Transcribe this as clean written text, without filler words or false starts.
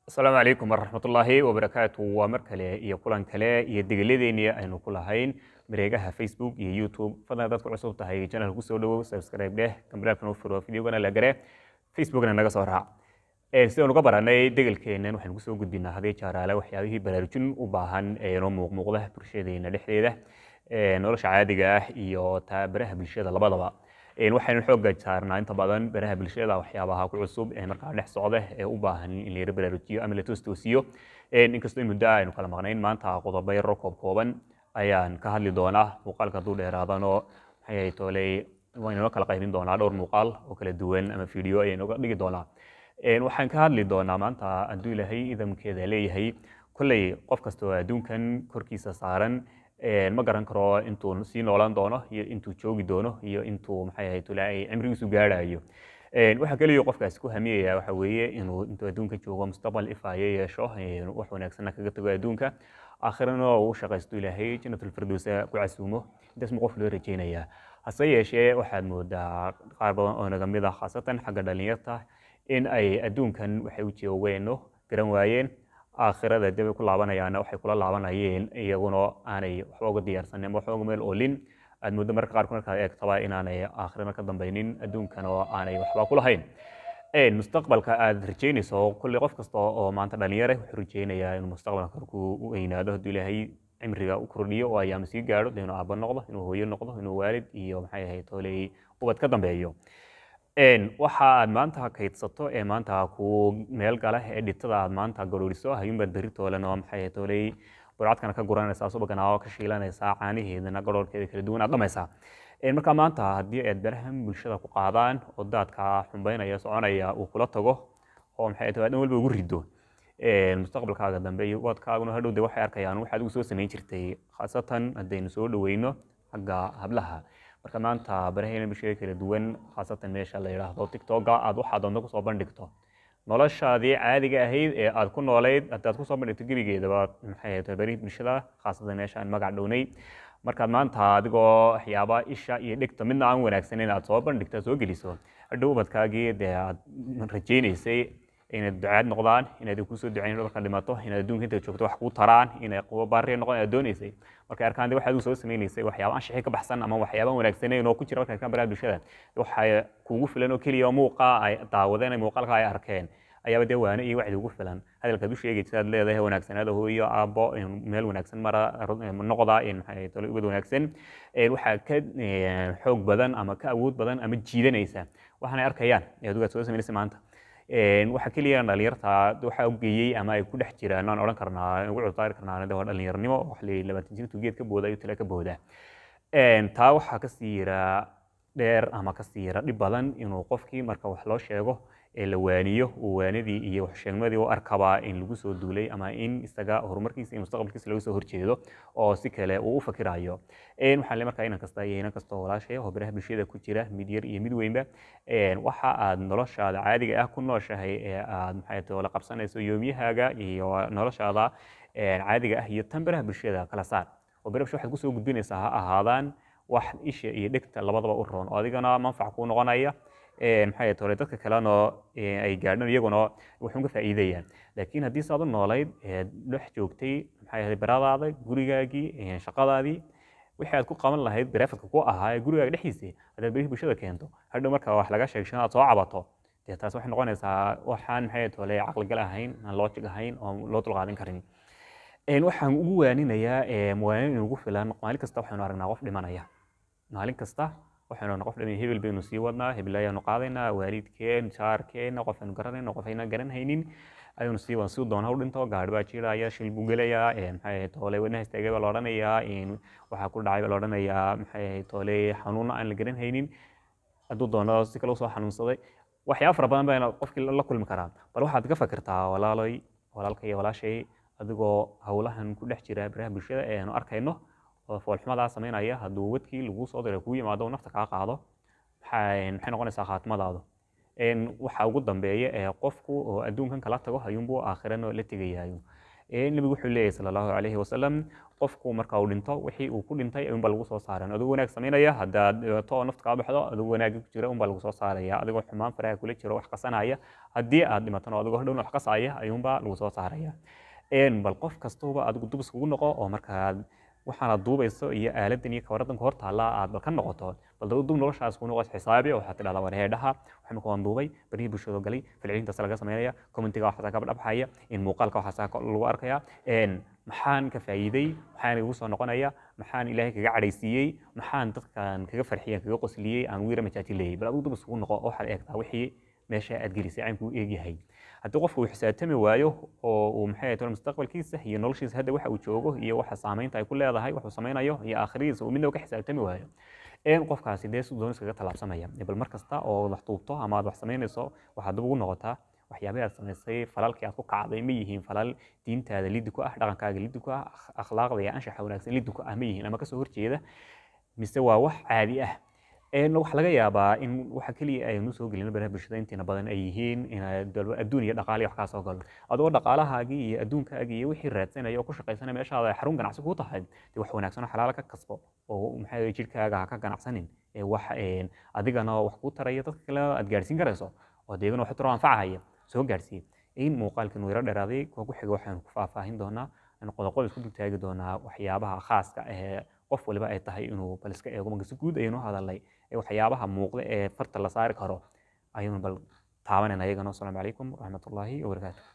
السلام عليكم ورحمة الله وبركاته ومركلة iyo kulan kale iyo digaledeeni aynu ku lahayn mareegaha Facebook iyo YouTube fadlan dadku cusub tahay channel ku soo dhawow subscribe leh kambalkan u furo videogana la gare Facebookna naga soo raac sidoo uga baranay degalkeenan waxaan ku soo gudbinaa hadii jaaraale waxyaabihii baraarujin u baahan ee inoo muuqda bulshadeena dhexdeeda nolosha caadiga ah iyo taabaraha bulshada labadaba waxaynu xoogga saarnaa inta badan baraha bulshada waxyaabaha ku cusub ee markaa dhex socda ee u baahan in la baraarujiyo ama la toosiyo inkastoo muddo aynu kala maqnayn maanta qodobo yar oo kooban ayaan ka hadli doonaa muuqaalka duu dheeraadano maxay toolay waynu kala qaybin doonaa dhowr muuqaal oo kala duwan ama video ayaynu ka dhigi doonaa waxaan ka hadli doonaa maanta hadduu ilaahay idamkeeda leeyahay kolley qof kasta oo adduunkan korkiisa saaran ma garan karo intuu sii noolaan doono iyo intuu joogi doono iyo intuu maxay ahayd ilaahay cimrigiisu gaarayo waxa kaliya qofkaas ku hamiyaya waxa weeye inuu intuu adduunka joogo mustaqbal ifaayo yeesho wax wanaagsan kaga tago adduunka aakhirana uu shaqaysto ilaahay jannatul firdaws ku casuumo intaas ma qof loo rajeynaya hase yeeshee waxaad moodaa qaar badan oo naga mid ah khaasatan xagga dhalinyarta in ay adduunkan waxay u joogeeno garan waayeen aakhirada dib ku laabanayaan waxay kula laabanayeen iyaguna aanay waxba uga diyaarsanin ama waxba uga meel oolin aad muddo marka qaar markaa eegtaba inaanay aakhirada ka dambaynin adduunkan oo aanay waxba ku lahayn mustaqbalka aad rajeynayso kulli qof kasta oo maanta dhalinyaro wuxuu rajeynayaa inuu mustaqbalka ku weynaado hadduu ilaahay cimriga u kordhiyo oo ayaama sii gaadho inuu aabba noqdo inuu hooyo noqdo inuu waalid iyo maxay ahayd tooley ubad ka dambeeyo waxa aad maanta kaydsato ee maanta ku meel gala ee dhitada aad maanta garooriso hayuunbaad berri toolan oo maxay tooley burcadkana ka guranaysaa subagana oo ka shiilanaysaa caanaheedana garoorkeeda kala duwan aad dhamaysaa marka maanta haddii aad barahan bulshada ku qaadaan oo daadka xumbaynaya soconaya uu kula tago oo maxay tahay dhan walba ugu rido mustaqbalkaaga dambe iyo ubadkaaguna hadhow de waxay arkayaan waxaad ugu soo samayn jirtay khaasatan haddaynu soo dhaweyno xagga hablaha marka maanta baraheena bulshada kala duwan khaasatan meesha la yiraahdo TikTok aad waxaad doonto ku soo bandhigto noloshaadii caadiga ahayd ee aad ku noolayd haddaad ku soo bandhigto gebigeedaba maxay tahay baraha bulshada khaasatan meesha aan magac dhownay markaad maanta adigoo waxyaaba isha iyo dhigta midna aan wanaagsaneyn aad soo bandhigto soo geliso hadhow ubadkaagii dee aad rajeynaysay inaad ducaad noqdaan inaad ku soo ducayn marka dhimato inaad adduunka inta joogto wax ku taraan inay qubo baari noqon aad doonaysay marka arkaan waxaad soo sameeynaysaa waxyaabo aan shaqo ka baxsan ama waxyaabo wanaagsaneyn oo ku jira marka baraha bulshada waxa kuugu filan oo kaliya muuqa ay daawadeen muuqaalka ay arkeen ayaaba dee waana iyo wacdi ugu filan hadalka du sheegaysa aad leedahay wanaagsanaada hooyo aabbo meel wanaagsan mara noqda in maxay tolo ubad wanaagsan waxa ka xoog badan ama ka awood badan ama jiidanaysa waxaan ay arkayaan aad soo sameynaysaa maanta waxa kaliya dhalinyarta waxa u geeyay ama ay ku dhex jiraan aan oran karnaa ugu cutaari karnaa dhalinyarnimo wax la 20 jirtu geed ka booda iyo tala ka booda taa waxa ka siira dheer ama ka siira dhib badan inuu qofkii marka wax loo sheego ee la waaniyo uu waanadii iyo wax sheegmadii u arkaba in lagu soo duulay ama in isaga horumarkiisa iyo mustaqbalkiisa lagu soo horjeedo oo si kale uu u fakirayo waxaan le markaa inan kasta iyo inan kasta walaashay oo baraha bulshada ku jira mid yar iyo mid weynba waxa aad noloshaada caadiga ah ku nooshahay ee aad maxay tahay la qabsanayso yoomiyahaaga iyo noloshaada caadiga ah iyo tan baraha bulshada kala saar oo baraha bulshada waxaad ku soo gudbinaysaa ha ahaadaan wax isha iyo dhegta labadaba u roon oo adigana manfac ku noqonaya maxay tahay dadka kalena ay gaadhaan iyaguna wuxuu ka faa'iidayaan laakiin haddii saad u noolayd dhex joogtay maxay ahayd baradaada gurigaagii shaqadaadii wixii aad ku qaban lahayd bareefadka ku ahaa ee gurigaaga dhexdiisa haddaad barihi bulshada keento hadhow marka wax laga sheegshan aad soo cabato dee taas waxay noqonaysaa waxaan maxay tahay caqligal ahayn aan logic ahayn oo loo dulqaadan karin waxaan ugu waaninayaa muwaaninin ugu filan maalin kasta waxaynu aragnaa qof dhimanaya maalin kasta waxaanu noqon dhimay hebel baynu sii wadnaa hebel ayaanu qaadaynaa waalidkeen jaarkeen qof aanu garanayno qof ayna garanaynin ayanu sii wadnaa si doona u dhinto gaadhi baa jiraya shil buu gelayaa maxay ahayd toole wadnaha istaagay baa la odhanayaa waxaa ku dhacay baa la odhanayaa maxay ahayd toole xanuuna aan la garanaynin hadduu doono si kale usoo xanuunsaday waxyaaba fara badan baa qofkii la kulmi karaa bal waxaad ka fakirtaa walaalka iyo walaashay adigoo howlahan ku dhex jira baraha bulshada ee aanu arkayno oo foolxumadaa sameynaya hadduu wadkii lagu soo diray kuu yimaado nafta kaa qaado maxay noqonaysaa khaatimadaadu waxa ugu dambeeya ee qofku oo adduunkan kala tago ayuunbuu aakhirana la tegayayo nabigu wuxuu leeyahay sallallahu alayhi wasallam qofku marka uu dhinto wixii uu ku dhintay ayuunbaa lagu soo saaran adigoo wanaag samaynaya haddaad dhibato oo nafta kaa baxdo adigoo wanaag ku jira unbaa lagu soo saaraya adigoo xumaan faraha kula jiro wax qasanaya haddii aad dhimatana adigoo hodhowna wax qasaya ayuunbaa lagu soo saaraya bal qof kastuba adigu dubis kugu noqo oo markaad waxaana duubayso iyo aaladan iyo kawaradan hor taala aad bal ka noqoto bal dub noloshaas ku noqos xisaabi oo waxaad tidhahdaa war heedhaha waxaan ku duubay barihii bulshada galay falcelintaas laga sameynaya commentiga waxaas ka badhabxaya in muuqaalka waxaas lagu arkaya maxaan ka faa'iiday maxaan igu soo noqonaya maxaan ilaahay kaga cadhaysiiyey maxaan dadkan kaga farxiyay kaga qosliyey aan wiira majaajilay bal adigu dubis kugu noqo oo waxaad eegtaa wixii meesha aad gelisay caynkuu eegyahay haddii qofku uu xisaabtami waayo oo uu maxay tahay mustaqbalkiisa iyo noloshiisa hadda waxa uu joogo iyo waxa saameynta ay ku leedahay wuxuu samaynayo iyo aakhiridiisa uu midna ka xisaabtami waayo qofkaasi dee sidoo iskaga talaabsamaya bal mar kasta oo wax tuubto ama aad wax samaynayso waxaad dib ugu noqotaa waxyaabaha aad samaysay falalkii aad ku kacday ma yihiin falal diintaada liddi ku ah dhaqankaaga liddi ku ah akhlaaqda iyo anshaxa wanaagsan liddi ku ah ma yihiin ama kasoo horjeeda mise waa wax caadi ah waxa laga yaabaa in waxa kaliya aynu soo gelin baraha bulshada intiina badan ay yihiin adduun iyo dhaqaale wax ka soo galo adoo dhaqaalahaagii iyo adduunkaagii iyo wixii raadsanaya oo ku shaqaysanaya meeshaada xarun ganacsi ku tahay dee wax wanaagsan oo xalaal ka kasbo oo maxay jirkaaga ha ka ganacsanin wax adigana wax ku taraya dadka kale aad gaarsiin karayso oo deegan wax tiro anfacaya soo gaarsiin in muuqaalkan uu yara dheeraaday kuwa ku xiga waxaan ku faahfaahin doonaa in qodob isku taagi doonaa waxyaabaha khaaska ah qof waliba ay tahay inuu bal iska eego magasi guud aynu hadalnay waxyaabaha muuqda ee farta la saari karo ayuun bal taabanayna ayagana. Assalaamu calaykum waraxmatullaahi wabarakaatuh.